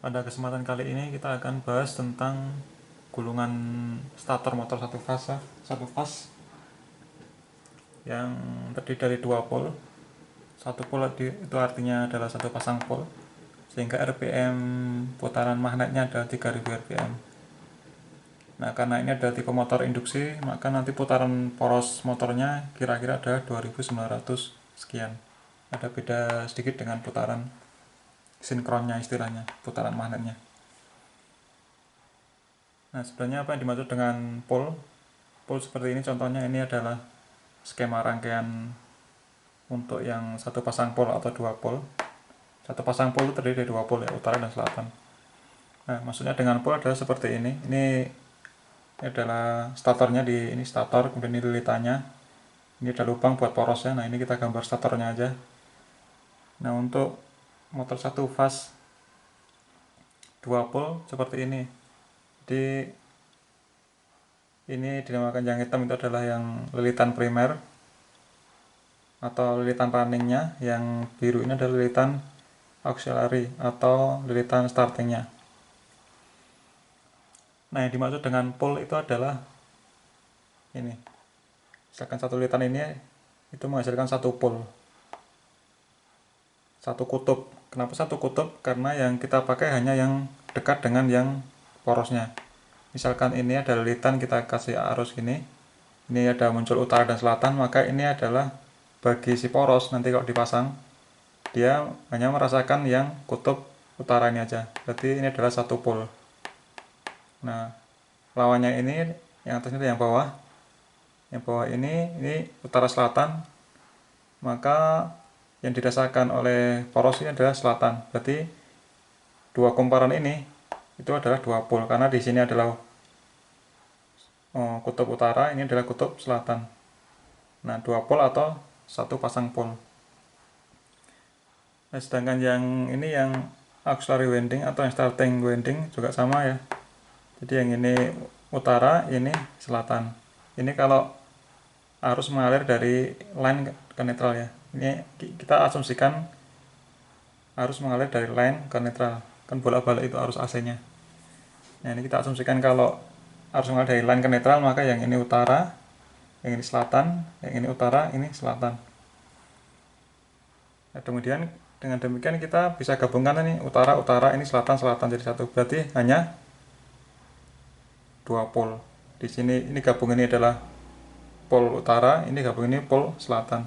Pada kesempatan kali ini kita akan bahas tentang gulungan starter motor satu fas yang terdiri dari 2 pole. Satu pole itu artinya adalah satu pasang pole, sehingga RPM putaran magnetnya adalah 3000 RPM. Nah, karena ini adalah tipe motor induksi, maka nanti putaran poros motornya kira-kira adalah 2900 sekian. Ada beda sedikit dengan putaran sinkronnya, istilahnya putaran magnetnya. Nah, sebenarnya apa yang dimaksud dengan pole? Pole seperti ini contohnya, ini adalah skema rangkaian untuk yang satu pasang pole atau 2 pole. Satu pasang pole terdiri dari 2 pole, ya, utara dan selatan. Nah, maksudnya dengan pole adalah seperti ini. Ini adalah statornya, di ini stator, kemudian ini lilitannya. Ini ada lubang buat porosnya. Nah, ini kita gambar statornya aja. Nah, untuk motor satu fas 2 pole seperti ini. Jadi ini dinamakan yang hitam itu adalah yang lilitan primer atau lilitan runningnya, yang biru ini adalah lilitan auxiliary atau lilitan startingnya. Nah, yang dimaksud dengan pole itu adalah ini. Misalkan satu lilitan ini itu menghasilkan satu pole, satu kutub. Kenapa satu kutub? Karena yang kita pakai hanya yang dekat dengan yang porosnya. Misalkan ini ada lilitan, kita kasih arus gini, ini ada muncul utara dan selatan, maka ini adalah bagi si poros. Nanti kalau dipasang, dia hanya merasakan yang kutub utara ini aja. Berarti ini adalah satu pole. Nah, lawannya ini yang atasnya yang bawah. Yang bawah ini utara selatan, maka yang dirasakan oleh poros ini adalah selatan. Berarti dua kumparan ini itu adalah 2 pole, karena di sini adalah kutub utara, ini adalah kutub selatan. Nah, 2 pole atau satu pasang pole. Nah, sedangkan yang ini yang auxiliary winding atau yang starting winding juga sama ya. Jadi yang ini utara, ini selatan. Ini kalau arus mengalir dari line ke netral ya. Ini kita asumsikan arus mengalir dari line ke netral. Kan bolak-balik itu arus AC-nya. Nah, ini kita asumsikan kalau arus mengalir dari line ke netral, maka yang ini utara, yang ini selatan, yang ini utara, ini selatan. Nah, kemudian dengan demikian kita bisa gabungkan ini utara-utara, ini selatan-selatan jadi satu. Berarti hanya 2 pole. Di sini ini gabung ini adalah pole utara, ini gabung ini pole selatan.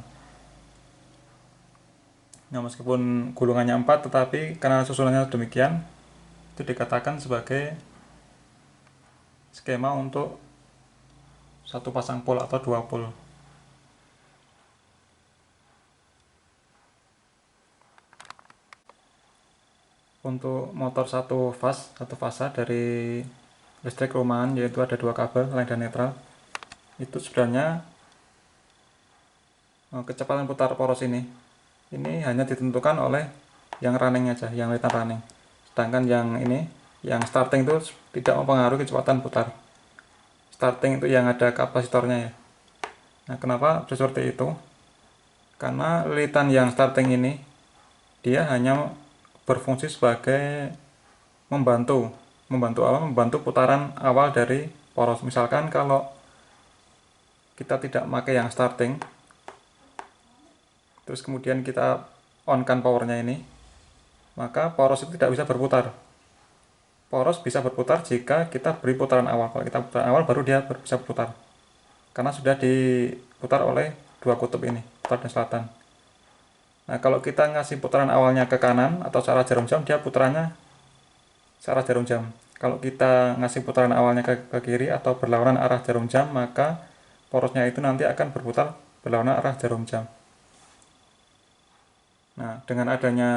Nah, meskipun gulungannya 4, tetapi karena susunannya demikian, itu dikatakan sebagai skema untuk satu pasang pole atau 2 pole. Untuk motor satu fasa dari listrik rumahan, yaitu ada 2 kabel, line dan netral, itu sebenarnya kecepatan putar poros ini hanya ditentukan oleh yang running aja, yang lilitan running. Sedangkan yang ini, yang starting itu tidak mempengaruhi kecepatan putar. Starting itu yang ada kapasitornya ya. Nah, kenapa bisa seperti itu? Karena lilitan yang starting ini dia hanya berfungsi sebagai membantu putaran awal dari poros. Misalkan kalau kita tidak pakai yang starting, terus kemudian kita on kan powernya ini, maka poros itu tidak bisa berputar. Poros bisa berputar jika kita beri putaran awal. Kalau kita putaran awal, baru dia bisa berputar, karena sudah diputar oleh 2 kutub ini, utara dan selatan. Nah, kalau kita ngasih putaran awalnya ke kanan atau searah jarum jam, dia putarannya searah jarum jam. Kalau kita ngasih putaran awalnya ke kiri atau berlawanan arah jarum jam, maka porosnya itu nanti akan berputar berlawanan arah jarum jam. Nah, dengan adanya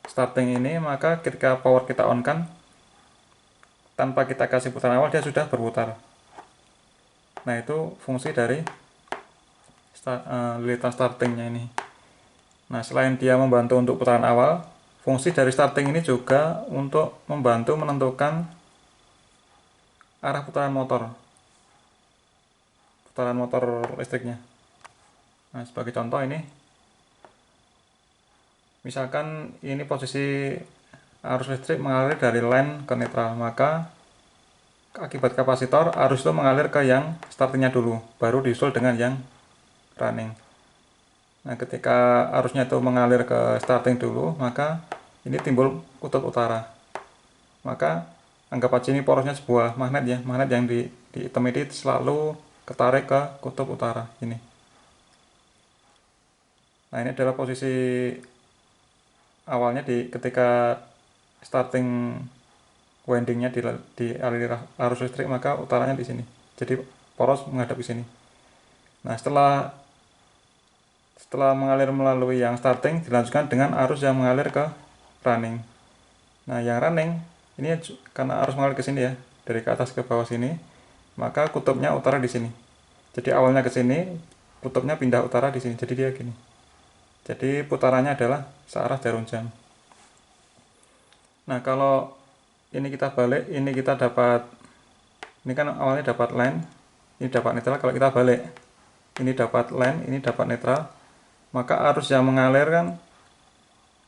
starting ini, maka ketika power kita on kan, tanpa kita kasih putaran awal, dia sudah berputar. Nah, itu fungsi dari lilitan startingnya ini. Nah, selain dia membantu untuk putaran awal, fungsi dari starting ini juga untuk membantu menentukan arah putaran motor listriknya. Nah, sebagai contoh ini, misalkan ini posisi arus listrik mengalir dari line ke netral, maka akibat kapasitor arus itu mengalir ke yang startingnya dulu, baru diusul dengan yang running. Nah, ketika arusnya itu mengalir ke starting dulu, maka ini timbul kutub utara. Maka anggap aja ini porosnya sebuah magnet ya, magnet yang di hitam ini selalu ketarik ke kutub utara ini. Nah, ini adalah posisi awalnya ketika starting windingnya dialiri arus listrik, maka utaranya di sini. Jadi poros menghadap ke sini. Nah, setelah mengalir melalui yang starting, dilanjutkan dengan arus yang mengalir ke running. Nah, yang running ini karena arus mengalir ke sini ya, dari ke atas ke bawah sini, maka kutubnya utara di sini. Jadi awalnya ke sini, kutubnya pindah utara di sini. Jadi dia gini. Jadi putarannya adalah searah jarum jam. Nah, kalau ini kita balik, ini kita dapat, ini kan awalnya dapat line, ini dapat netral. Kalau kita balik, ini dapat line, ini dapat netral, maka arus yang mengalir kan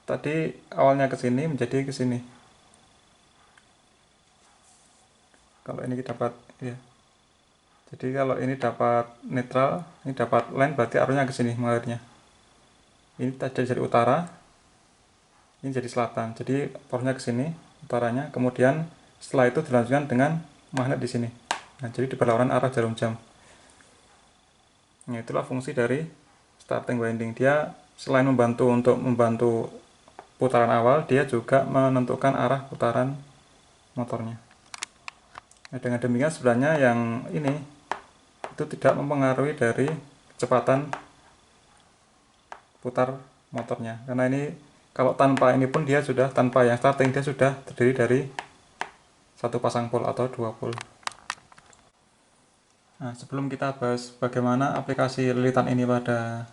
tadi awalnya ke sini menjadi ke sini. Kalau ini kita dapat ya. Jadi kalau ini dapat netral, ini dapat line, berarti arusnya ke sini mengalirnya. Ini jadi utara, ini jadi selatan. Jadi porosnya ke sini, utaranya. Kemudian setelah itu dilanjutkan dengan magnet di sini. Nah, jadi di berlawanan arah jarum jam. Nah, itulah fungsi dari starting winding. Dia selain membantu putaran awal, dia juga menentukan arah putaran motornya. Nah, dengan demikian sebenarnya yang ini itu tidak mempengaruhi dari kecepatan putar motornya, karena ini kalau tanpa ini pun dia sudah, tanpa yang starting, dia sudah terdiri dari satu pasang pole atau 2 pole. Nah, sebelum kita bahas bagaimana aplikasi lilitan ini pada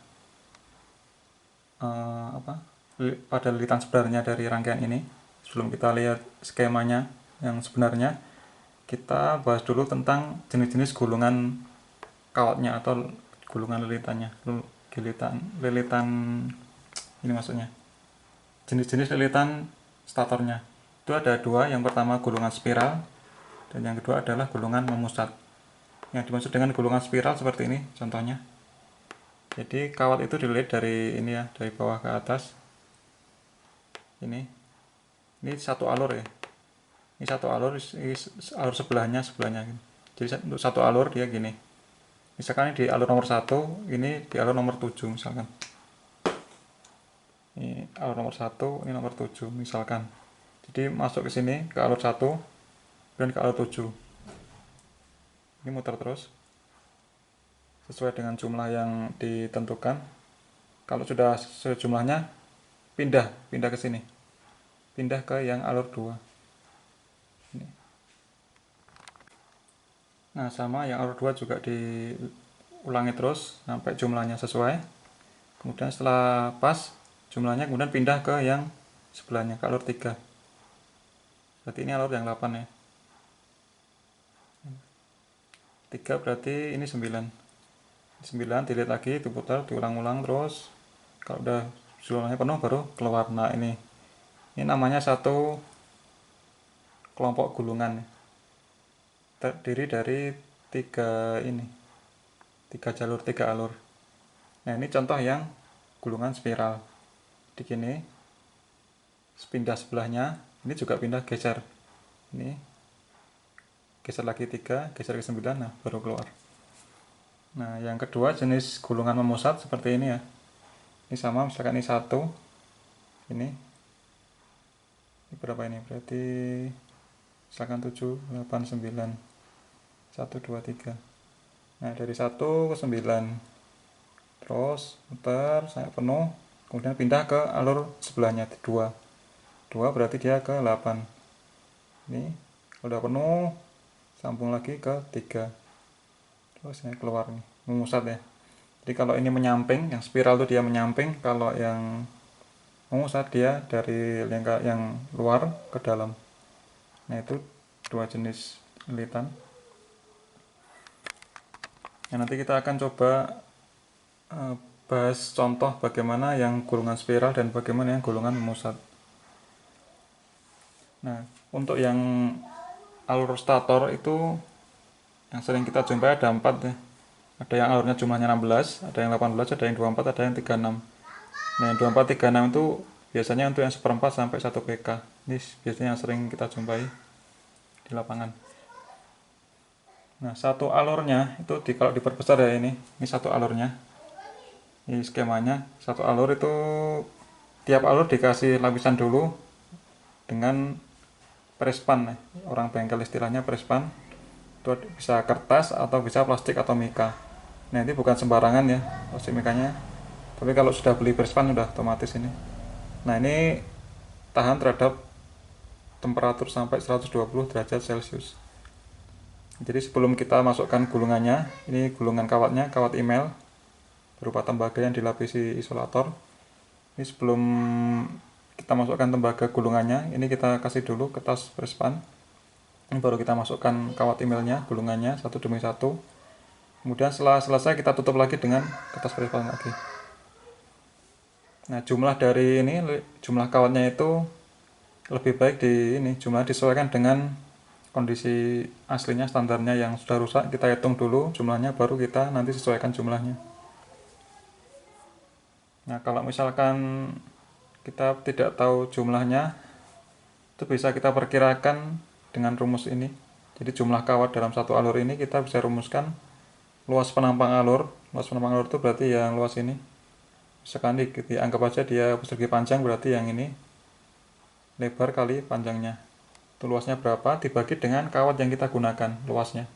pada lilitan sebenarnya dari rangkaian ini, sebelum kita lihat skemanya yang sebenarnya, kita bahas dulu tentang jenis-jenis gulungan kawatnya atau gulungan lilitannya. Lilitan ini maksudnya jenis-jenis lilitan statornya itu ada dua. Yang pertama gulungan spiral, dan yang kedua adalah gulungan memusat. Yang dimaksud dengan gulungan spiral seperti ini contohnya. Jadi kawat itu dililit dari ini ya, dari bawah ke atas. Ini satu alur ya. Ini satu alur, ini alur sebelahnya. Jadi untuk satu alur dia gini. Misalkan ini di alur nomor 1, ini di alur nomor 7 misalkan. Ini alur nomor 1, ini nomor 7 misalkan. Jadi masuk ke sini ke alur 1 dan ke alur 7. Ini muter terus sesuai dengan jumlah yang ditentukan. Kalau sudah sesuai jumlahnya, pindah ke sini. Pindah ke yang alur 2. Ini. Nah, sama yang alur 2 juga diulangi terus sampai jumlahnya sesuai. Kemudian setelah pas jumlahnya, kemudian pindah ke yang sebelahnya, ke alur 3. Berarti ini alur yang 8 ya. 3 berarti ini 9. 9 dilihat lagi, diputar, diulang-ulang terus. Kalau udah jumlahnya penuh baru keluar. Nah, ini namanya satu kelompok gulungan, terdiri dari 3 jalur, 3 alur. Nah, ini contoh yang gulungan spiral. Di sini pindah sebelahnya, ini juga pindah, geser. Ini geser lagi 3, geser ke 9, nah baru keluar. Nah, yang kedua jenis gulungan memusat seperti ini ya. Ini sama, misalkan ini 1. Ini berapa ini? Berarti misalkan 7, 8, 9. 1, 2, 3. Nah, dari 1 ke 9. Terus muter sampai penuh, kemudian pindah ke alur sebelahnya 2. 2 berarti dia ke 8. Ini udah penuh, sambung lagi ke 3. Terus ini keluar nih, memusat ya. Jadi kalau ini menyamping, yang spiral itu dia menyamping, kalau yang memusat dia dari lingkar yang luar ke dalam. Nah, itu dua jenis lilitan. Nah, nanti kita akan coba bahas contoh bagaimana yang gulungan spiral dan bagaimana yang gulungan memusat. Nah, untuk yang alur stator itu yang sering kita jumpai ada 4 ya. Ada yang alurnya jumlahnya 16, ada yang 18, ada yang 24, ada yang 36. Nah, yang 24, 36 itu biasanya untuk yang seperempat sampai 1 PK. Ini biasanya yang sering kita jumpai di lapangan. Nah, satu alurnya itu kalau diperbesar ya ini satu alurnya. Ini skemanya, satu alur itu tiap alur dikasih lapisan dulu dengan prespan, orang bengkel istilahnya prespan. Itu bisa kertas atau bisa plastik atau mika. Nah, ini bukan sembarangan ya plastik mikanya, tapi kalau sudah beli prespan udah otomatis ini. Nah, ini tahan terhadap temperatur sampai 120 derajat Celcius. Jadi sebelum kita masukkan gulungannya, ini gulungan kawatnya, kawat email berupa tembaga yang dilapisi isolator. Ini sebelum kita masukkan tembaga gulungannya, ini kita kasih dulu ke tas prespan. Ini baru kita masukkan kawat emailnya, gulungannya satu demi satu. Kemudian setelah selesai kita tutup lagi dengan kertas prespan lagi. Nah, jumlah dari ini, jumlah kawatnya itu lebih baik jumlah disesuaikan dengan kondisi aslinya, standarnya yang sudah rusak. Kita hitung dulu jumlahnya, baru kita nanti sesuaikan jumlahnya. Nah, kalau misalkan kita tidak tahu jumlahnya, itu bisa kita perkirakan dengan rumus ini. Jadi jumlah kawat dalam satu alur ini kita bisa rumuskan luas penampang alur. Luas penampang alur itu berarti yang luas ini. Misalkan dianggap aja dia persegi panjang, berarti yang ini lebar kali panjangnya. Itu luasnya berapa dibagi dengan kawat yang kita gunakan luasnya.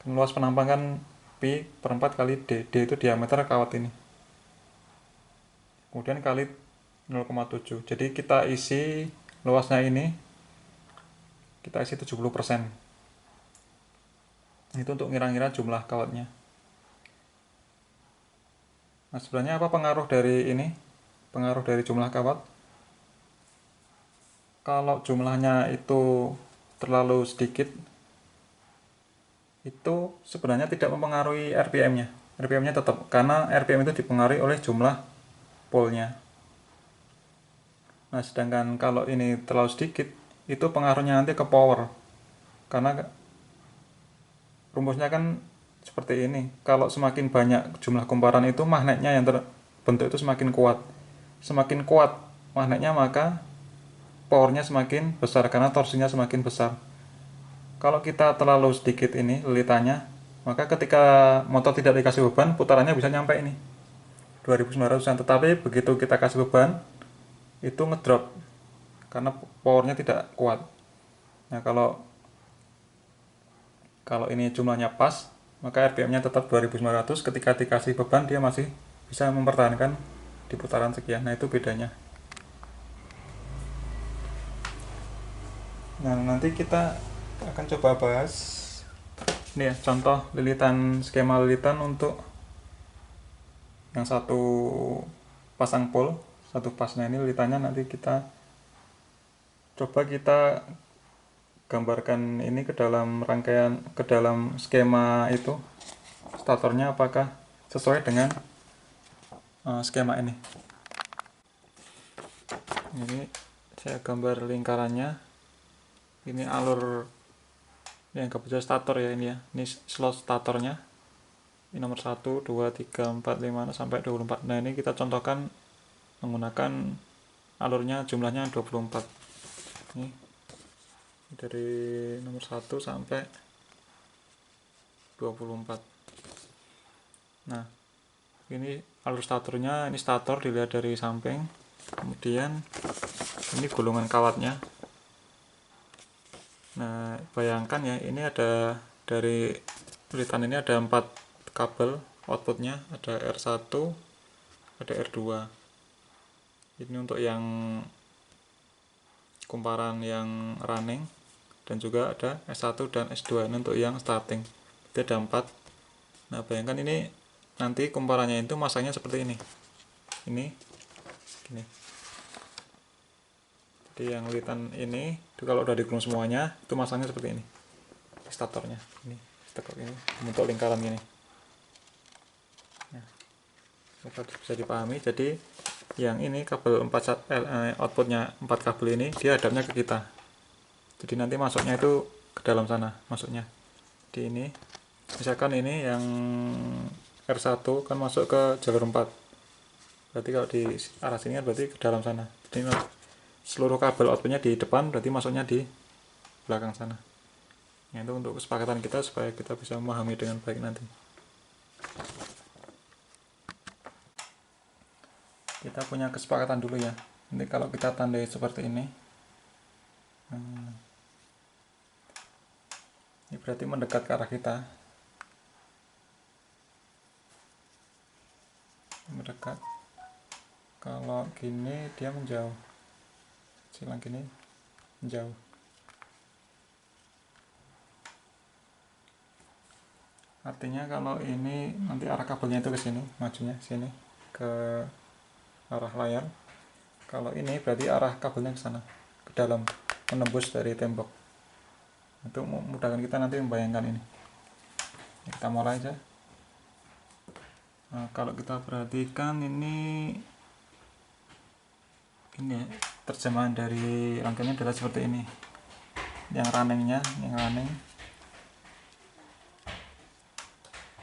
Kan luas penampang kan pi per 4 kali d. D itu diameter kawat ini. Kemudian kali 0,7. Jadi kita isi luasnya ini, kita isi 70%. Itu untuk ngira-ngira jumlah kawatnya. Nah, sebenarnya apa pengaruh dari ini? Pengaruh dari jumlah kawat? Kalau jumlahnya itu terlalu sedikit, itu sebenarnya tidak mempengaruhi RPM-nya. RPM-nya tetap, karena RPM itu dipengaruhi oleh jumlah pole-nya. Nah, sedangkan kalau ini terlalu sedikit, itu pengaruhnya nanti ke power. Karena rumusnya kan seperti ini. Kalau semakin banyak jumlah kumparan itu, magnetnya yang terbentuk itu semakin kuat. Semakin kuat magnetnya, maka powernya semakin besar karena torsinya semakin besar. Kalau kita terlalu sedikit ini lilitannya, maka ketika motor tidak dikasih beban, putarannya bisa nyampe ini 2900-an. Tetapi begitu kita kasih beban, itu ngedrop karena powernya tidak kuat. Nah, kalau ini jumlahnya pas, maka RPM-nya tetap 2900. Ketika dikasih beban, dia masih bisa mempertahankan di putaran sekian. Nah, itu bedanya. Nah, nanti kita akan coba bahas ini ya, contoh lilitan, skema lilitan untuk yang satu pasang pole, satu pasnya ini lilitannya. Nanti kita coba kita gambarkan ini ke dalam rangkaian, ke dalam skema itu, statornya apakah sesuai dengan skema ini. Ini saya gambar lingkarannya. Ini alur yang kebetulan stator ya, ini ya. Ini slot statornya. Ini nomor 1, 2, 3, 4, 5 sampai 24. Nah, ini kita contohkan menggunakan alurnya jumlahnya 24. Ini dari nomor 1 sampai 24. Nah, ini alur statornya, ini stator dilihat dari samping. Kemudian ini gulungan kawatnya. Nah, bayangkan ya, ini ada dari lilitan ini ada 4 kabel outputnya, ada R1, ada R2. Ini untuk yang kumparan yang running, dan juga ada S1 dan S2. Ini untuk yang starting. Jadi ada 4. Nah, bayangkan ini nanti kumparannya itu masangnya seperti ini. Ini gini. Jadi yang lilitan ini itu kalau udah digulung semuanya, itu masangnya seperti ini. Statornya ini, stator ini bentuk lingkaran gini. Nah, bisa dipahami. Jadi yang ini kabel 4 outputnya 4 kabel ini dia hadapnya ke kita. Jadi nanti masuknya itu ke dalam sana, masuknya di ini. Misalkan ini yang R1 kan masuk ke jalur 4, berarti kalau di arah sini kan berarti ke dalam sana. Jadi seluruh kabel outputnya di depan, berarti masuknya di belakang sana. Nah, itu untuk kesepakatan kita supaya kita bisa memahami dengan baik nanti. Kita punya kesepakatan dulu ya. Nanti kalau kita tandai seperti ini, ini berarti mendekat ke arah kita. Mendekat. Kalau gini dia menjauh. Silang gini menjauh. Artinya kalau ini nanti arah kabelnya itu ke sini, majunya sini ke arah layar. Kalau ini berarti arah kabelnya ke sana, ke dalam, menembus dari tembok. Untuk memudahkan kita nanti membayangkan ini. Kita mulai aja. Nah, kalau kita perhatikan ini ya, terjemahan dari rangkaiannya adalah seperti ini. Yang runningnya, yang running,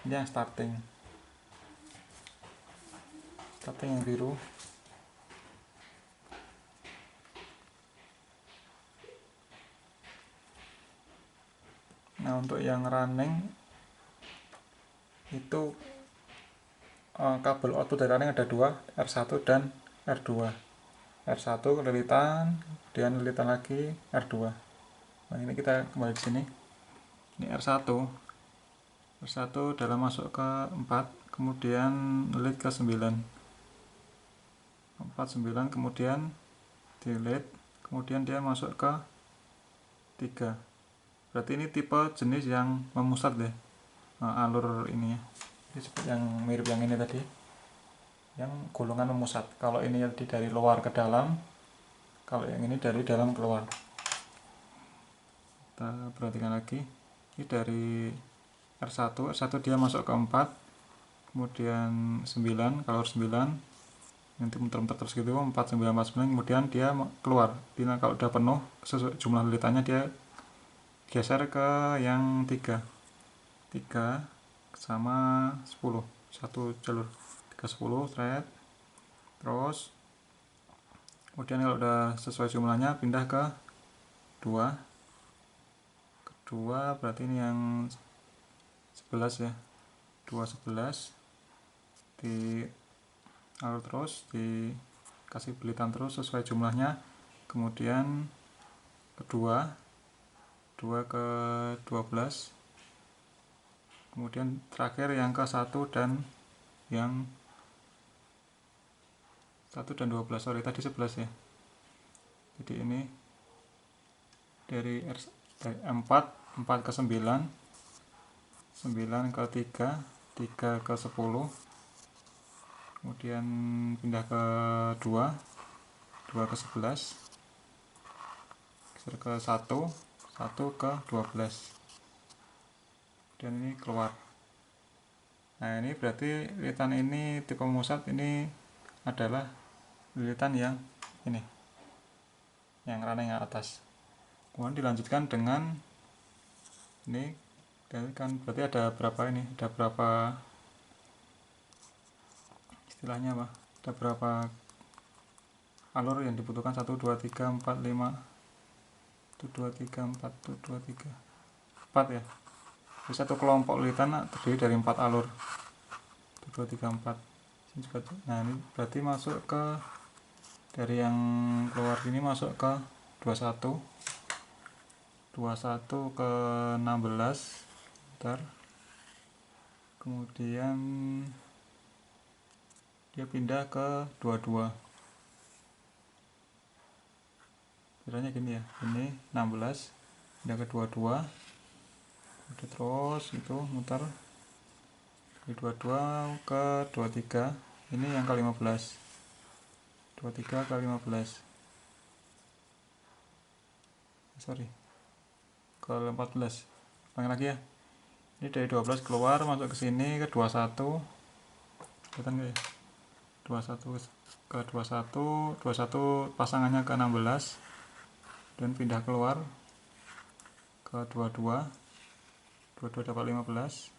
ini yang starting yang biru. Nah, untuk yang running itu kabel output dari running ada dua, R1 dan R2. R1 lilitan, kemudian lilitan lagi R2. Nah, ini kita kembali ke sini. Ini R1 dalam masuk ke 4, kemudian lilit ke 9. 4 9, kemudian delete, kemudian dia masuk ke 3. Berarti ini tipe jenis yang memusat deh, alur ini ya. Ini seperti yang mirip yang ini tadi, yang golongan memusat. Kalau ini tadi dari luar ke dalam, kalau yang ini dari dalam keluar. Kita perhatikan lagi, ini dari R1 dia masuk ke 4, kemudian 9, kalau 9 nanti muter-muter terus gitu, 4 9 4 9, kemudian dia keluar. Bila kalau udah penuh sesuai jumlah lilitannya, dia geser ke yang 3 sama 10, satu jalur 3 10 thread. Terus kemudian kalau udah sesuai jumlahnya pindah ke 2. Kedua berarti ini yang 11 ya, 2 11 di alur terus, dikasih belitan terus sesuai jumlahnya. Kemudian kedua 2 ke 12, kemudian terakhir yang ke 1 dan yang 1 dan 12, sorry tadi 11 ya. Jadi ini dari 4 ke 9, 9 ke 3, 3 ke 10, kemudian pindah ke 2 ke 11, geser ke 1 ke 12, dan ini keluar. Nah, ini berarti lilitan ini tipe musat ini adalah lilitan yang ini, yang running yang atas. Kemudian dilanjutkan dengan ini, kan berarti ada berapa ini, ada berapa istilahnya apa, ada berapa alur yang dibutuhkan, 1 2 3 4 5, 1 2 3 4, 1 2 3 4 ya. Jadi satu kelompok lilitan terdiri dari 4 alur, 1 2 3 4. Nah, ini berarti masuk ke, dari yang keluar ini masuk ke 21 ke 16, bentar. Kemudian dia pindah ke 22. Kiranya gini ya, ini 16 pindah ke 22, udah terus itu muter dari 22 ke 23, ini yang ke 15, 23 ke 15, sorry ke 14, ulangi lagi ya. Ini dari 12 keluar masuk ke sini ke 21, kelihatan nggak ya, 21 ke 21 pasangannya ke 16 dan pindah keluar ke 22, 22 dapat 15,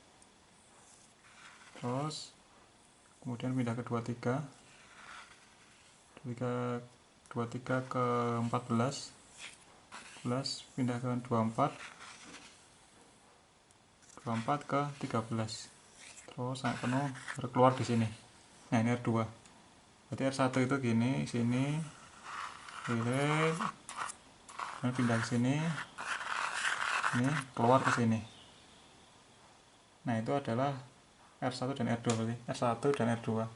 terus kemudian pindah ke 23, 23 ke 14, 14 pindah ke 24, 24 ke 13, terus sampai penuh baru keluar di sini. Nah ini R2, berarti R1 itu gini, sini relate, kemudian pindah ke sini, ini keluar ke sini. Nah itu adalah R1 dan R2, berarti R1 dan R2.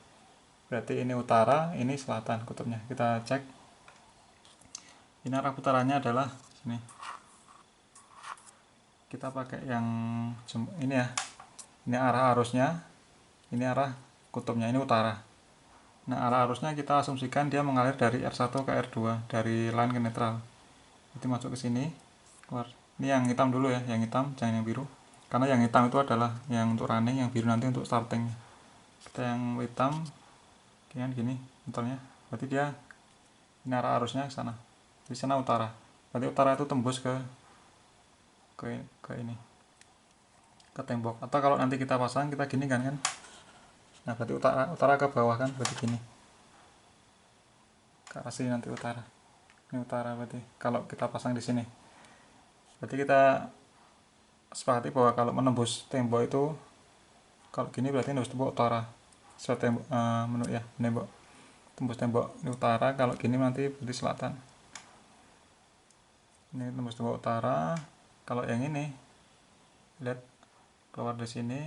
Berarti ini utara, ini selatan kutubnya. Kita cek. Ini arah putarannya adalah sini. Kita pakai yang ini ya. Ini arah arusnya, ini arah kutubnya, ini utara. Nah arah arusnya kita asumsikan dia mengalir dari R1 ke R2, dari line ke netral. Itu masuk ke sini, keluar. Ini yang hitam dulu ya, yang hitam, jangan yang biru. Karena yang hitam itu adalah yang untuk running, yang biru nanti untuk starting. Kita yang hitam, gini, motornya. Berarti dia ini arah arusnya ke sana. Di sana utara. Berarti utara itu tembus ke ini, ke tembok. Atau kalau nanti kita pasang, kita gini kan. Nah berarti utara ke bawah kan, berarti gini. Ke arah sini nanti utara. Ini utara berarti kalau kita pasang di sini. Berarti kita sepakati bahwa kalau menembus tembok itu, kalau gini berarti menembus tembok utara. Sesuai tembok, menembok tembus tembok ini utara. Kalau gini nanti berarti selatan. Ini tembus tembok utara. Kalau yang ini, lihat keluar dari sini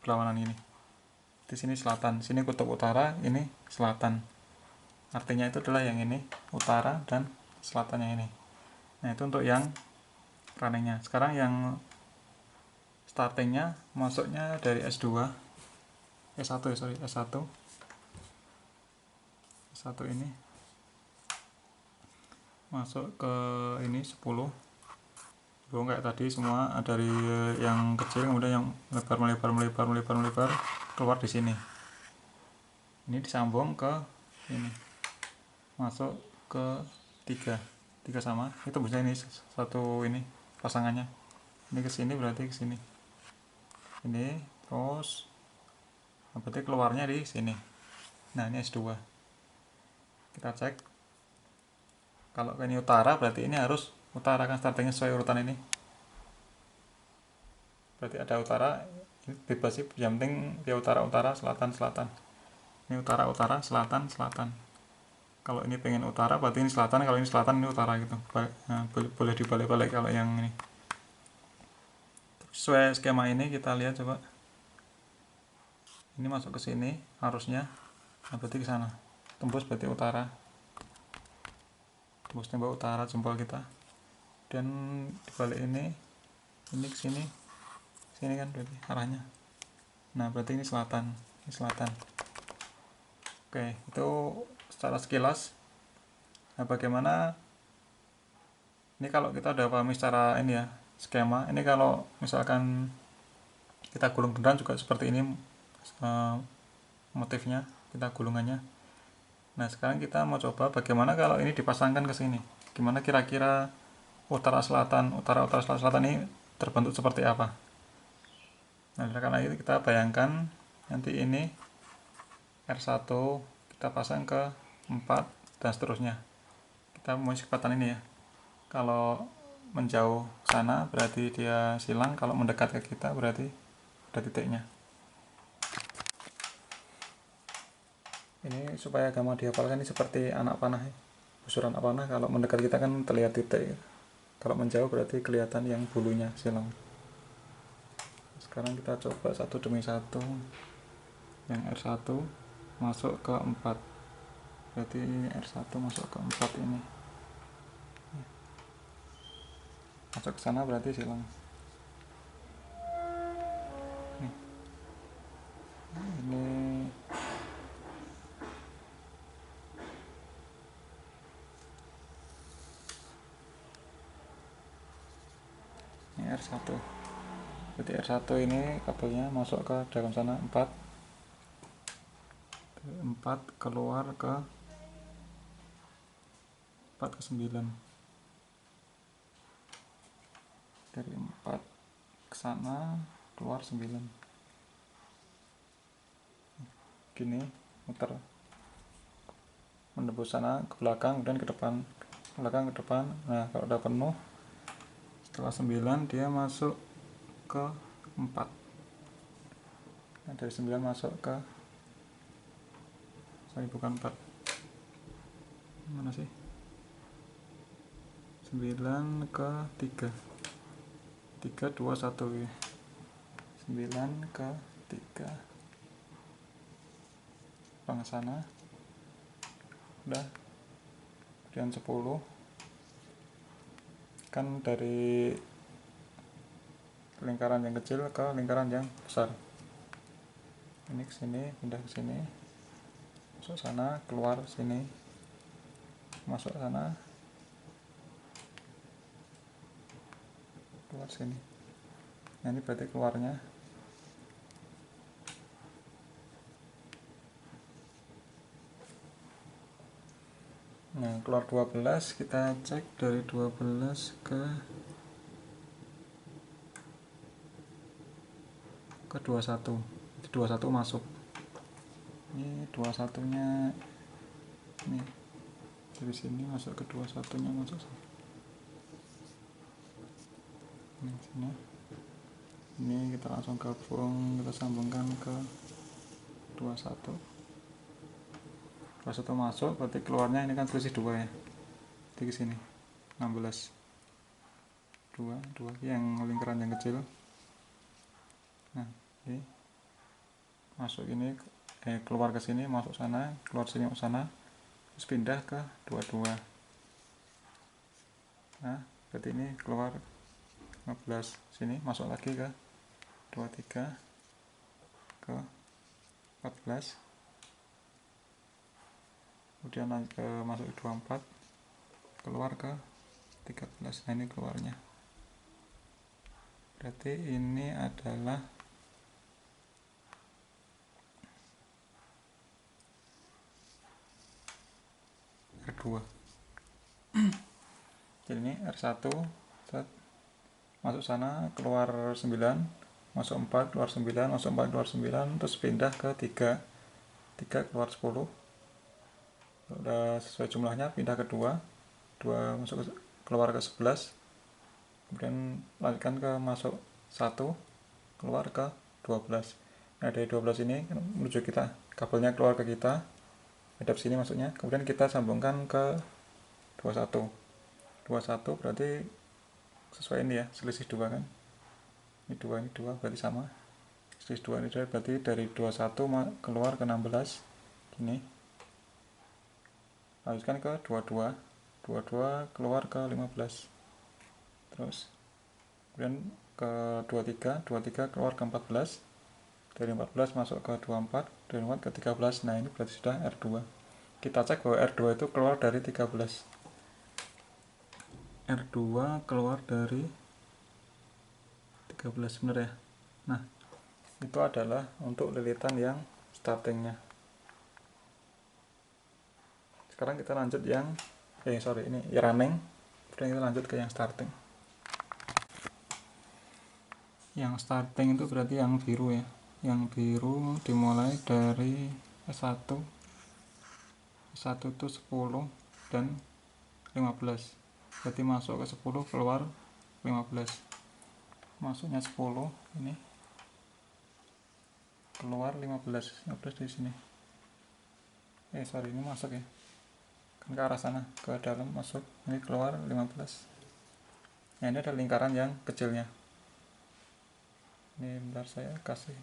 berlawanan ini. Di sini selatan, sini kutub utara, ini selatan. Artinya itu adalah yang ini utara dan selatannya ini. Nah itu untuk yang runningnya. Sekarang yang startingnya masuknya dari S2, S1 ya, sorry, S1 ini masuk ke ini 10. Belum kayak tadi semua dari yang kecil kemudian yang melebar keluar di sini. Ini disambung ke ini, masuk ke 3 sama. Itu bisa ini satu ini pasangannya. Ini ke sini berarti ke sini. Ini terus berarti keluarnya di sini. Nah, ini S2. Kita cek. Kalau ini utara berarti ini harus utara kan, startingnya sesuai urutan ini. Berarti ada utara, ini bebas sih, yang penting dia utara, selatan. Ini utara, selatan. Kalau ini pengen utara berarti ini selatan, kalau ini selatan ini utara gitu. Nah, boleh dibalik-balik kalau yang ini. Sesuai skema ini kita lihat coba. Ini masuk ke sini harusnya, nah berarti ke sana. Tembus berarti utara. Tembus tembok utara jempol kita. Dan dibalik ini ke sini kan berarti arahnya. Nah berarti ini selatan, Oke, itu secara sekilas. Nah bagaimana ini kalau kita udah pahami secara ini ya, skema. Ini kalau misalkan kita gulung beneran juga seperti ini motifnya, kita gulungannya. Nah sekarang kita mau coba bagaimana kalau ini dipasangkan ke sini. Gimana kira-kira utara selatan ini terbentuk seperti apa. Nah karena itu kita bayangkan nanti ini R1 kita pasang ke 4 dan seterusnya. Kita mau kecepatan ini ya. Kalau menjauh sana berarti dia silang, kalau mendekat ke kita berarti ada titiknya. Ini supaya gampang dihafalkan, ini seperti anak panah ya. Busur anak panah, kalau mendekat kita kan terlihat titik, kalau menjauh berarti kelihatan yang bulunya silang. Sekarang kita coba satu demi satu. Yang R1 masuk ke 4, berarti R1 masuk ke 4 ini, masuk ke sana berarti silang. Nih. Ini R1, berarti R1 ini kabelnya masuk ke dalam sana 4 keluar ke 4 ke 9. dari 4 ke sana keluar 9, gini muter menembus sana ke belakang kemudian ke depan, ke belakang ke depan. Nah kalau udah penuh setelah 9 dia masuk ke 4. Nah, dari 9 masuk ke bukan 4, mana sih, 9 ke 3, 3 2 1 ya. 9 ke 3 bang sana udah, kemudian 10 kan dari lingkaran yang kecil ke lingkaran yang besar, ini ke sini pindah ke sini, masuk sana keluar sini, masuk sana keluar sini. Nah ini berarti keluarnya nah keluar 12. Kita cek dari 12 ke 21, 21 masuk, ini 21 nya ini dari sini masuk ke 21 nya, masuk ini sini. Ini kita langsung gabung, kita sambungkan ke 21. 21 masuk, berarti keluarnya ini kan selisih 2 ya. Di sini 16. 2 yang lingkaran yang kecil. Nah, ini masuk ini keluar ke sini, masuk sana, keluar sini, masuk sana. Terus pindah ke 22. Nah, berarti ini keluar 15 sini, masuk lagi ke 23 ke 14. Kemudian ke masuk ke 24, keluar ke 13. Nah ini keluarnya, berarti ini adalah R2. Jadi ini R1 set, masuk sana keluar 9, masuk 4 keluar 9, masuk 4 keluar 9, terus pindah ke 3 keluar 10. Udah sesuai jumlahnya pindah ke 2 masuk ke, keluar ke 11, kemudian lanjutkan ke masuk 1 keluar ke 12. Nah dari 12 ini menuju kita, kabelnya keluar ke kita hadap sini maksudnya, kemudian kita sambungkan ke 21 berarti sesuai ini ya, selisih 2 kan, ini 2 berarti sama, selisih 2 ini berarti dari 21 keluar ke 16 gini, lanjutkan ke 22 keluar ke 15, terus kemudian ke 23 keluar ke 14, dari 14 masuk ke 24, dari 24 ke 13. Nah ini berarti sudah R2. Kita cek bahwa R2 itu keluar dari 13. R2 keluar dari 13 bener ya. Nah itu adalah untuk lilitan yang startingnya. Sekarang kita lanjut yang ini running, kemudian kita lanjut ke yang starting. Yang starting itu berarti yang biru ya, yang biru dimulai dari S1 itu 10 dan 15, berarti masuk ke 10 keluar 15, masuknya 10 ini keluar 15 di sini, ini masuk ya kan ke arah sana, ke dalam masuk, ini keluar 15. Nah ini ada lingkaran yang kecilnya, ini bentar saya kasih,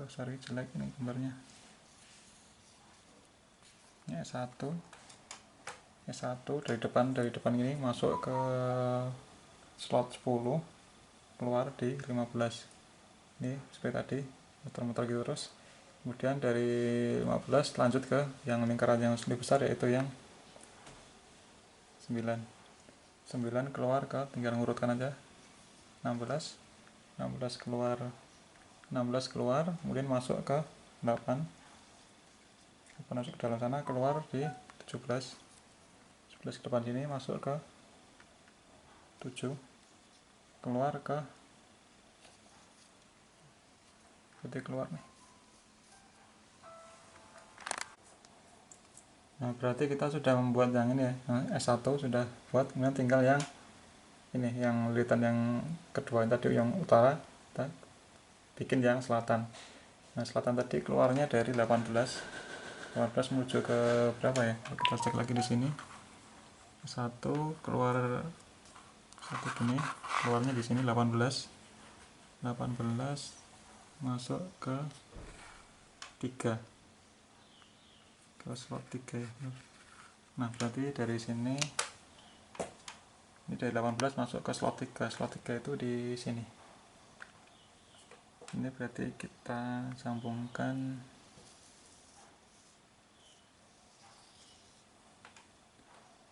sorry jelek ini gambarnya. Ini S1 dari depan ini masuk ke slot 10 keluar di 15, ini seperti tadi muter-muter gitu terus. Kemudian dari 15 lanjut ke yang lingkaran yang lebih besar, yaitu yang 9 keluar ke, tinggal ngurutkan aja, 16 keluar, kemudian masuk ke 8 masuk ke dalam sana, keluar di 17 ke depan sini, masuk ke 7 keluar ke berarti keluar nih. Nah berarti kita sudah membuat yang ini ya, S1 sudah buat, kemudian tinggal yang ini, yang lilitan yang kedua tadi yang utara kita bikin yang selatan. Nah selatan tadi keluarnya dari 18 menuju ke berapa ya, kita cek lagi di sini. Satu keluar satu gini, keluarnya di sini 18 masuk ke 3 ke slot 3 ya. Nah berarti dari sini ini dari 18 masuk ke slot 3. Slot 3 itu di sini. Ini berarti kita sambungkan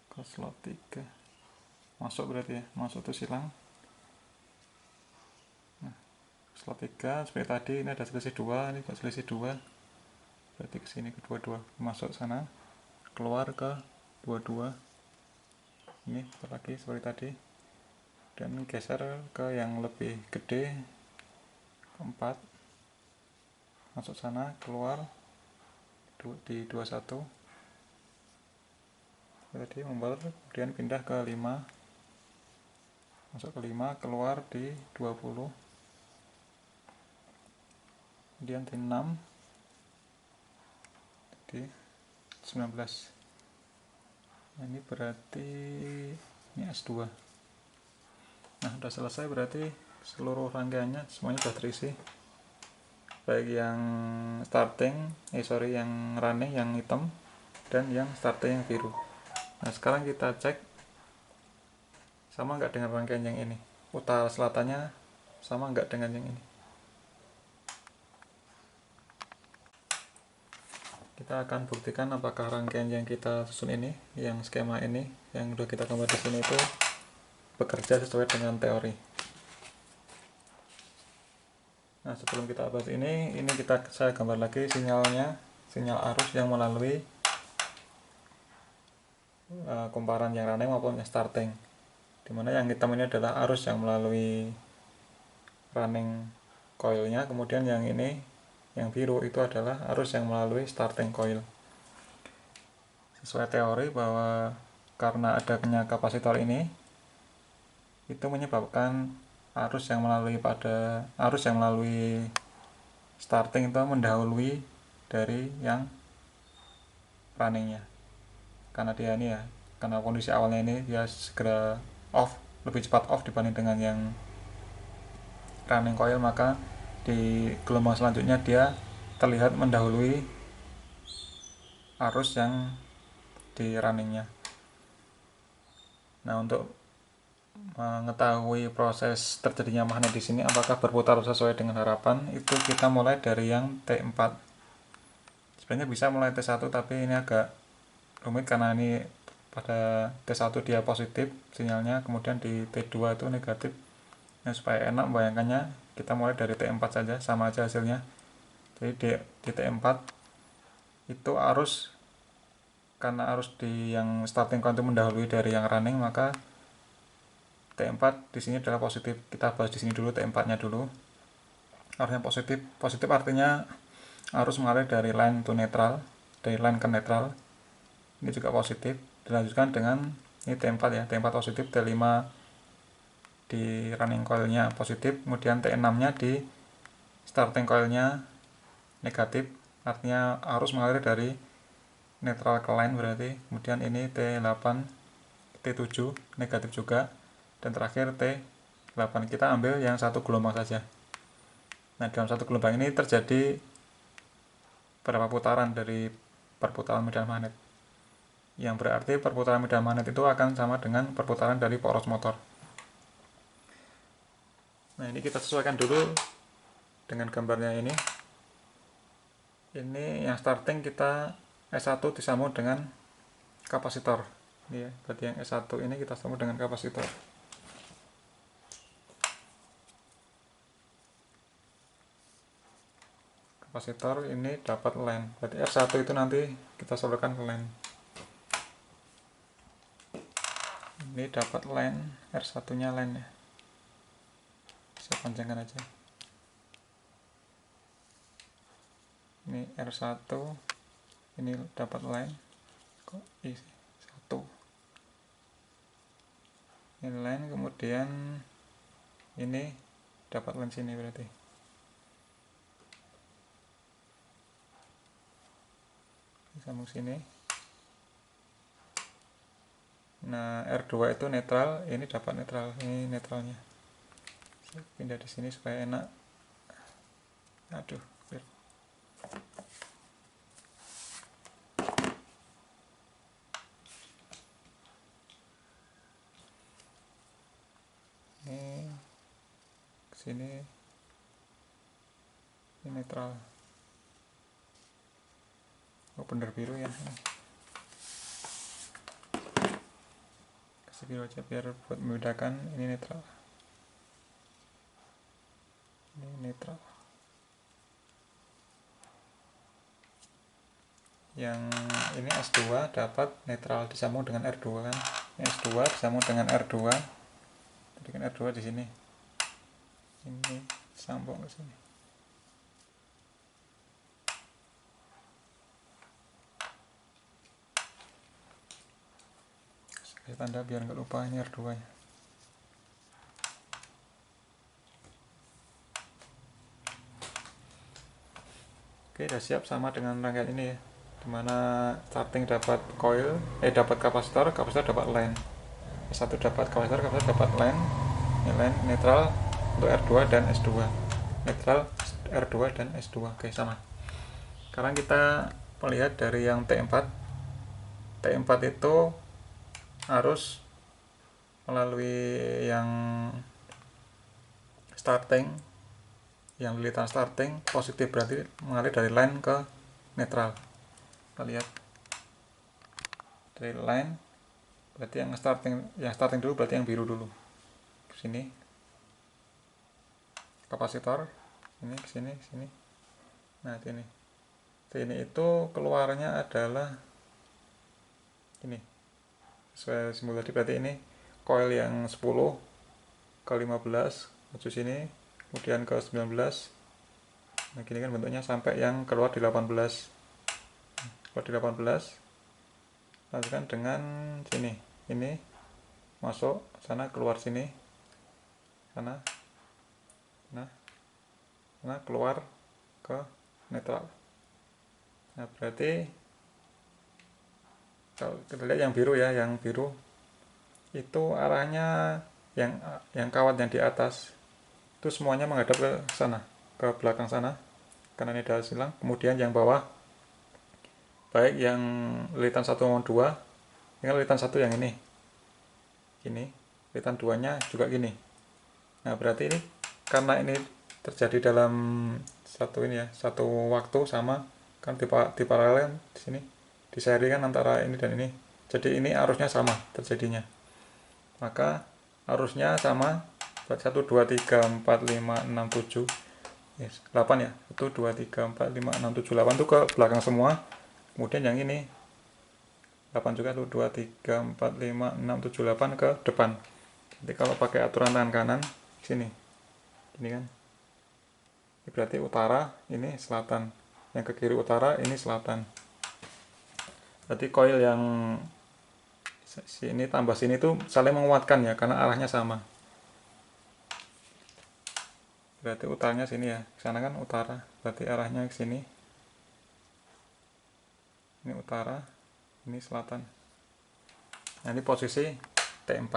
ke slot 3. Masuk berarti ya, masuk tuh silang. Nah, slot 3 seperti tadi, ini ada selisih 2, ini juga selisih 2. Berarti ke sini ke 22, masuk sana, keluar ke 22. Ini lagi seperti tadi. Dan geser ke yang lebih gede, ke 4. Masuk sana, keluar di 21. Tadi membaur, kemudian pindah ke 5. Masuk ke 5, keluar di 20. Kemudian di 6, di 19. Nah, ini berarti ini S2. Nah udah selesai, berarti seluruh rangkaiannya semuanya sudah terisi, baik yang starting yang running yang hitam dan yang starting yang biru. Nah sekarang kita cek sama nggak dengan rangkaian yang ini, utara selatannya sama nggak dengan yang ini. Kita akan buktikan apakah rangkaian yang kita susun ini, yang skema ini, yang udah kita gambar di sini itu bekerja sesuai dengan teori. Nah sebelum kita bahas ini saya gambar lagi sinyalnya, sinyal arus yang melalui kumparan yang running maupun yang starting. Dimana yang hitam ini adalah arus yang melalui running coilnya, kemudian yang ini yang biru itu adalah arus yang melalui starting coil. Sesuai teori bahwa karena adanya kapasitor ini itu menyebabkan arus yang melalui starting itu mendahului dari yang runningnya, karena dia ini ya, karena kondisi awalnya ini dia segera off, lebih cepat off dibanding dengan yang running coil, maka di gelombang selanjutnya dia terlihat mendahului arus yang di runningnya. Nah untuk mengetahui proses terjadinya magnet di sini apakah berputar sesuai dengan harapan, itu kita mulai dari yang T4. Sebenarnya bisa mulai T1 tapi ini agak rumit karena ini pada T1 dia positif sinyalnya, kemudian di T2 itu negatif. Nah supaya enak membayangkannya kita mulai dari T4 saja, sama aja hasilnya. Jadi di T4 itu arus, karena arus di yang starting coil itu mendahului dari yang running, maka T4 di sini adalah positif. Kita bahas di sini dulu T4-nya dulu. Arusnya positif. Positif artinya arus mengalir dari line to neutral, dari line ke neutral. Ini juga positif. Dilanjutkan dengan ini T4 ya, T4 positif, T5 di running coilnya positif, kemudian T6-nya di starting coilnya negatif. Artinya arus mengalir dari neutral ke line berarti. Kemudian ini T8, T7 negatif juga. Dan terakhir T8. Kita ambil yang satu gelombang saja. Nah dalam satu gelombang ini terjadi berapa putaran dari perputaran medan magnet, yang berarti perputaran medan magnet itu akan sama dengan perputaran dari poros motor. Nah ini kita sesuaikan dulu dengan gambarnya ini. Ini yang starting kita S1 disambung dengan kapasitor. Ini ya, berarti yang S1 ini kita sambung dengan kapasitor. Kapasitor ini dapat line, berarti R1 itu nanti kita sodorkan ke line. Ini dapat line R1 nya line ya, saya panjangkan aja. Ini R1, ini dapat line kok isi 1, ini line, kemudian ini dapat line sini berarti. Sambung sini. Nah, R2 itu netral, ini dapat netral, ini netralnya. Saya pindah di sini supaya enak. Aduh, biar. Ini sini, ini netral. Oh, bener biru ya. Kasih biru aja biar buat membedakan. Ini netral. Ini netral. Yang ini S2 dapat netral disambung dengan R2 kan. Ini S2 disambung dengan R2. Jadi kan R2 di sini. Ini sambung ke sini. Saya tanda biar nggak lupa ini R2 nya. Oke, udah siap sama dengan rangkaian ini ya. Dimana starting dapat coil, dapat kapasitor, kapasitor dapat line. S1 dapat kapasitor, kapasitor dapat line. Ini line netral untuk R2 dan S2. Netral R2 dan S2. Oke, sama. Sekarang kita melihat dari yang T4. T4 itu harus melalui yang starting, yang lilitan starting positif, berarti mengalir dari line ke netral. Kita lihat dari line, berarti yang starting dulu berarti yang biru dulu. Ke sini kapasitor, ini ke sini, ke sini. Nah, ini itu keluarnya adalah ini. Sesuai simbol tadi, berarti ini coil yang 10 ke 15 maju sini, kemudian ke 19. Nah, gini kan bentuknya sampai yang keluar di 18. Keluar di 18. Lanjutkan dengan sini. Ini masuk sana, keluar sini. Sana. Nah, keluar ke netral. Nah, berarti kalau kita lihat yang biru ya, yang biru itu arahnya yang kawat yang di atas itu semuanya menghadap ke sana, ke belakang sana, karena ini ada silang. Kemudian yang bawah, baik yang lilitan 1 maupun 2, tinggal lilitan 1 yang ini, lilitan 2 nya juga gini. Nah, berarti ini karena ini terjadi dalam satu waktu sama kan, di paralel di sini, disaringan antara ini dan ini, jadi ini arusnya sama terjadinya, maka arusnya sama. 1, 2, 3, 4, 5, 6, 7, 8 ya, 1, 2, 3, 4, 5, 6, 7, 8 itu ke belakang semua. Kemudian yang ini 8 juga, 1, 2, 3, 4, 5, 6, 7, 8 ke depan. Jadi kalau pakai aturan tangan kanan sini, ini kan, ini berarti utara, ini selatan, yang ke kiri utara, ini selatan. Berarti coil yang sini tambah sini itu saling menguatkan ya, karena arahnya sama. Berarti utaranya sini ya, ke sana kan utara, berarti arahnya ke sini. Ini utara, ini selatan. Nah, ini posisi T4.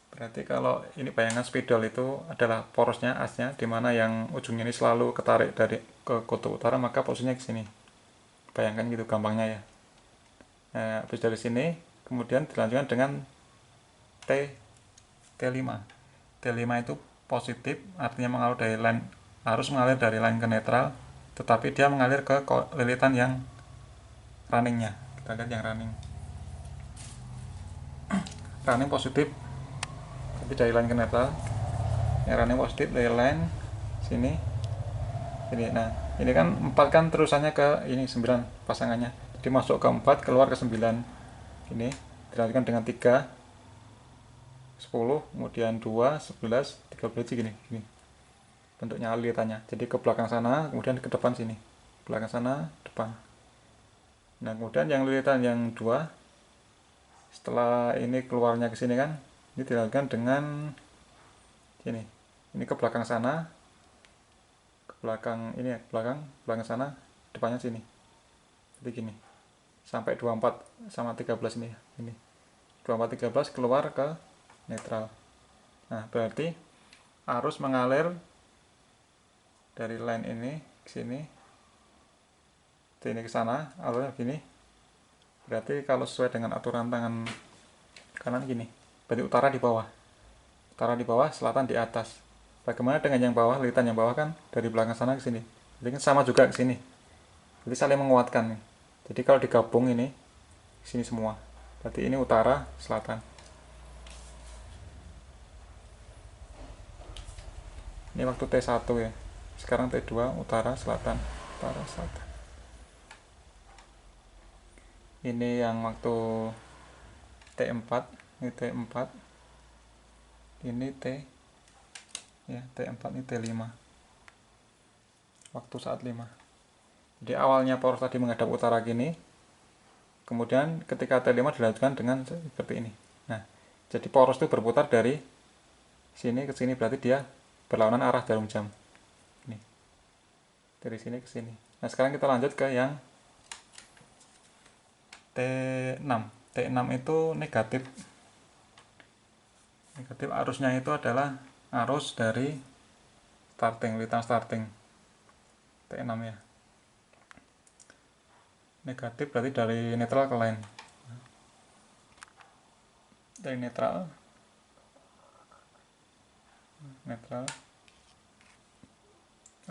Berarti kalau ini bayangan spidol itu adalah porosnya, asnya, dimana yang ujungnya ini selalu ketarik dari ke kutub utara, maka posisinya ke sini. Bayangkan gitu gampangnya ya. Nah, habis dari sini kemudian dilanjutkan dengan T5. T5 itu positif, artinya mengalir dari line, harus mengalir dari line ke netral, tetapi dia mengalir ke lilitan yang runningnya. Kita lihat yang running positif, tapi dari line ke netral. Yang running positif dari line sini. Nah, ini kan 4 kan terusannya ke ini 9 pasangannya. Dimasuk ke 4, keluar ke 9. Ini dilanjutkan dengan 3. 10, kemudian 2, 11, 13 gini, bentuknya lilitannya. Jadi ke belakang sana, kemudian ke depan sini, belakang sana, depan. Nah, kemudian yang lilitan yang 2, setelah ini keluarnya ke sini kan, ini dilakukan dengan sini. Ini ke belakang sana, ke belakang ini ya, belakang sana, depannya sini. Jadi gini. Sampai 24 sama 13 ini ya. Ini. 24 13 keluar ke netral. Nah, berarti arus mengalir dari line ini ke sini. Sini ke sana, arusnya gini. Berarti kalau sesuai dengan aturan tangan kanan gini. Berarti utara di bawah. Utara di bawah, selatan di atas. Bagaimana dengan yang bawah? Lilitan yang bawah kan dari belakang sana ke sini. Jadi kan sama juga ke sini. Jadi saling menguatkan nih. Jadi kalau digabung ini sini semua. Berarti ini utara, selatan. Ini waktu T1 ya. Sekarang T2, utara, selatan, utara, selatan. Ini yang waktu T4, ini T4. Ini T ya, T4 ini T5. Waktu saat 5. Jadi awalnya poros tadi menghadap utara gini. Kemudian ketika T5 dilanjutkan dengan seperti ini. Nah, jadi poros itu berputar dari sini ke sini, berarti dia berlawanan arah jarum jam. Ini. Dari sini ke sini. Nah, sekarang kita lanjut ke yang T6. T6 itu negatif. Negatif arusnya itu adalah arus dari starting, lilitan starting. T6 ya. Negatif berarti dari netral ke line. Dari netral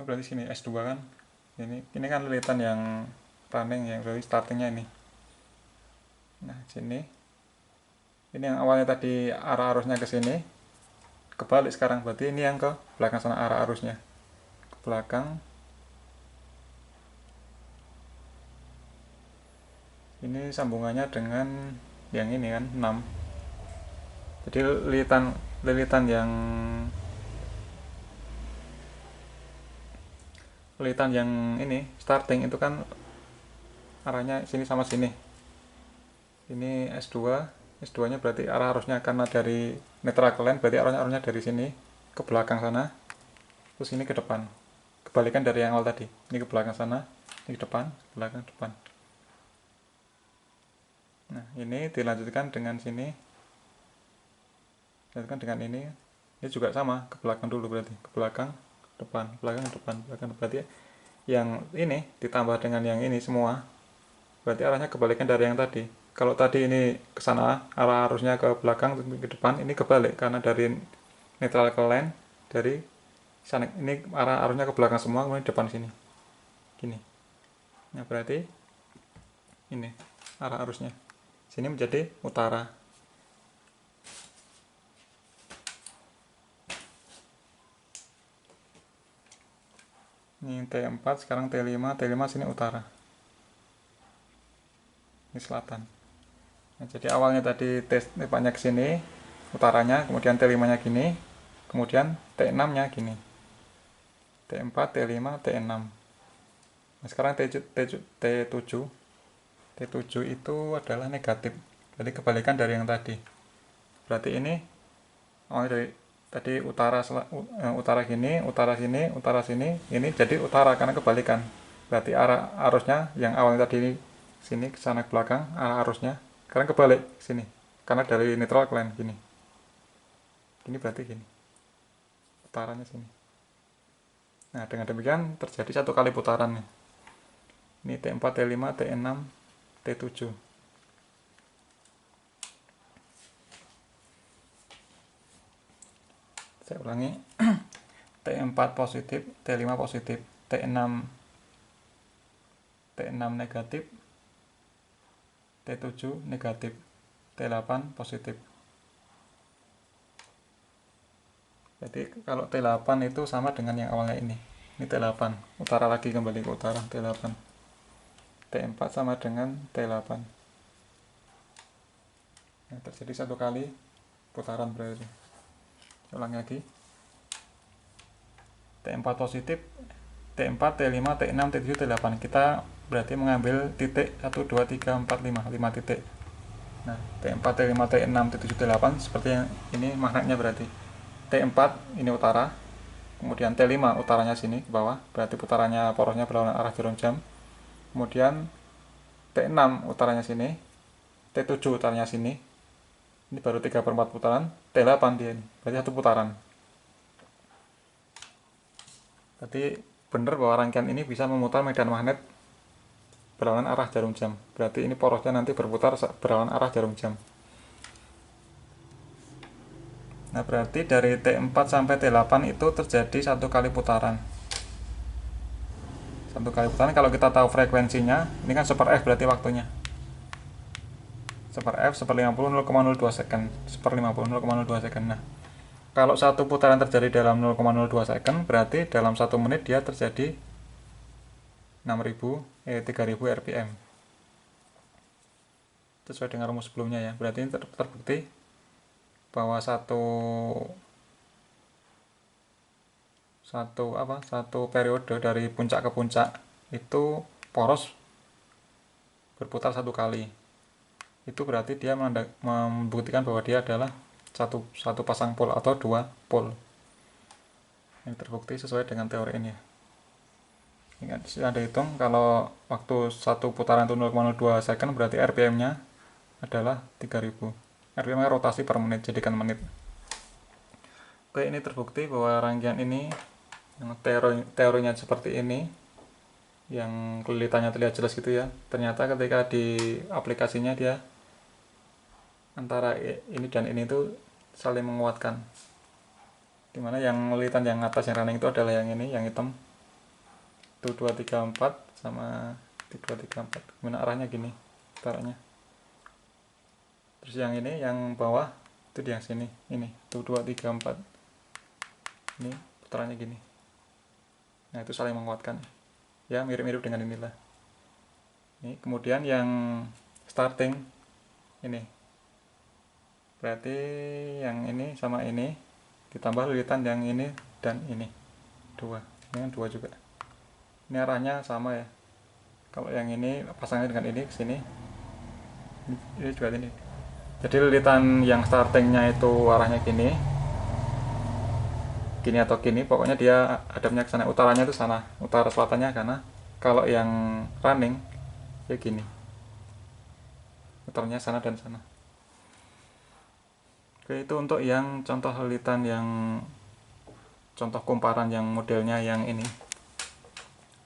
oh, berarti sini S2 kan. Ini kan lilitan yang running yang berarti startingnya ini. Nah, sini. Ini yang awalnya tadi arah arusnya ke sini. Kebalik sekarang, berarti ini yang ke belakang sana arah arusnya. Ke belakang. Ini sambungannya dengan yang ini kan 6. Jadi lilitan yang ini starting itu kan arahnya sini sama sini. Ini S2 nya berarti arah arusnya karena dari netral ke line, berarti arahnya dari sini ke belakang sana, terus ini ke depan. Kebalikan dari yang awal tadi, ini ke belakang sana, ini ke depan, belakang, depan. Nah, ini dilanjutkan dengan sini, dilanjutkan dengan ini juga sama, ke belakang dulu berarti, ke belakang, depan, belakang, depan, belakang. Berarti yang ini ditambah dengan yang ini semua, berarti arahnya kebalikan dari yang tadi. Kalau tadi ini ke sana, arah arusnya ke belakang, ke depan, ini kebalik karena dari netral ke line, dari sana ini arah arusnya ke belakang semua, kemudian depan sini. Gini. Nah, berarti ini arah arusnya. Sini menjadi utara. Ini T4, sekarang T5, T5 sini utara. Ini selatan. Nah, jadi awalnya tadi T4-nya ke sini, utaranya, kemudian T5-nya gini, kemudian T6-nya gini. T4, T5, T6. Nah, sekarang T7 itu adalah negatif. Jadi kebalikan dari yang tadi. Berarti ini awalnya dari tadi utara gini, utara sini, utara sini, ini jadi utara karena kebalikan. Berarti arah arusnya yang awalnya tadi sini ke sana ke belakang, arah arusnya sekarang kebalik sini. Karena dari netral ke line gini. Ini berarti gini. Utaranya sini. Nah, dengan demikian terjadi satu kali putaran nih. Ini T4, T5, T6, T7. Saya ulangi. T4 positif, T5 positif, T6 negatif, T7 negatif, T8 positif. Jadi kalau T8 itu sama dengan yang awalnya ini. Ini T8, utara lagi, kembali ke utara, T8. T4 sama dengan T8. Nah, terjadi satu kali putaran berarti. Ulangi lagi. T4 positif, T4, T5, T6, T7, T8. Kita berarti mengambil titik 1, 2, 3, 4, 5 titik. Nah, T4, T5, T6, T7, T8 seperti yang ini magnetnya berarti. T4 ini utara, kemudian T5 utaranya sini ke bawah, berarti putarannya porosnya berlawanan arah jarum jam. Kemudian T6 utaranya sini, T7 utaranya sini. Ini baru 3/4 putaran, T8 dia ini, berarti 1 putaran. Berarti benar bahwa rangkaian ini bisa memutar medan magnet berlawanan arah jarum jam. Berarti ini porosnya nanti berputar berlawanan arah jarum jam. Nah, berarti dari T4 sampai T8 itu terjadi 1 kali putaran. 1 kali putaran, kalau kita tahu frekuensinya, ini kan 1/f berarti waktunya. 1/f 1/50 0,02 second. 1/50 0,02 second. Nah, kalau 1 putaran terjadi dalam 0,02 second, berarti dalam 1 menit dia terjadi 3000 rpm. Sesuai dengan rumus sebelumnya ya. Berarti ini terbukti bahwa satu periode dari puncak ke puncak itu poros berputar 1 kali. Itu berarti dia membuktikan bahwa dia adalah satu pasang pol atau 2 pol. Ini terbukti sesuai dengan teori ini. Ingat, ada hitung kalau waktu 1 putaran itu 0,02 second, berarti RPM-nya adalah 3000. RPM-nya rotasi per menit, jadikan menit. Oke, ini terbukti bahwa rangkaian ini yang teorinya seperti ini, yang kelilitannya terlihat jelas gitu ya. Ternyata ketika di aplikasinya dia antara ini dan ini itu saling menguatkan. Dimana yang lilitan yang atas yang running itu adalah yang ini, yang hitam. 1, 2, 3, 4 sama 1, 2, 3, 4. Kemudian arahnya gini, putarannya. Terus yang ini, yang bawah itu di yang sini, ini 1, 2, 3, 4. Ini putarannya gini. Nah, itu saling menguatkan. Ya, mirip-mirip dengan inilah. Ini kemudian yang starting ini. Berarti yang ini sama ini ditambah lilitan yang ini dan ini. 2. Ini kan 2 juga. Ini arahnya sama ya. Kalau yang ini pasangnya dengan ini ke sini. Ini juga ini. Jadi lilitan yang startingnya itu arahnya gini atau gini, pokoknya dia hadapnya ke sana, utaranya itu sana, utara selatannya, karena kalau yang running ya gini, utaranya sana dan sana. Oke, itu untuk yang contoh lilitan yang contoh kumparan yang modelnya yang ini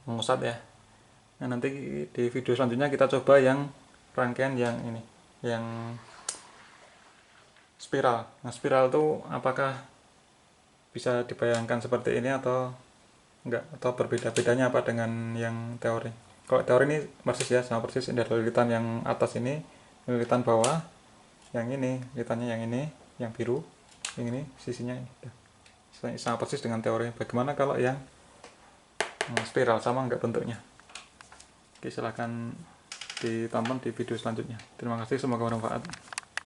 mengusap ya. Nah, nanti di video selanjutnya kita coba yang rangkaian yang ini, yang spiral. Nah, spiral itu apakah bisa dibayangkan seperti ini atau enggak, atau berbeda-bedanya apa dengan yang teori? Kalau teori ini persis ya, sama persis. Ini adalah lilitan yang atas ini, lilitan bawah, yang ini lilitannya yang ini, yang biru, yang ini sisinya ini. Sama persis dengan teori. Bagaimana kalau yang spiral, sama enggak bentuknya? Oke, silahkan ditonton di video selanjutnya. Terima kasih, semoga bermanfaat.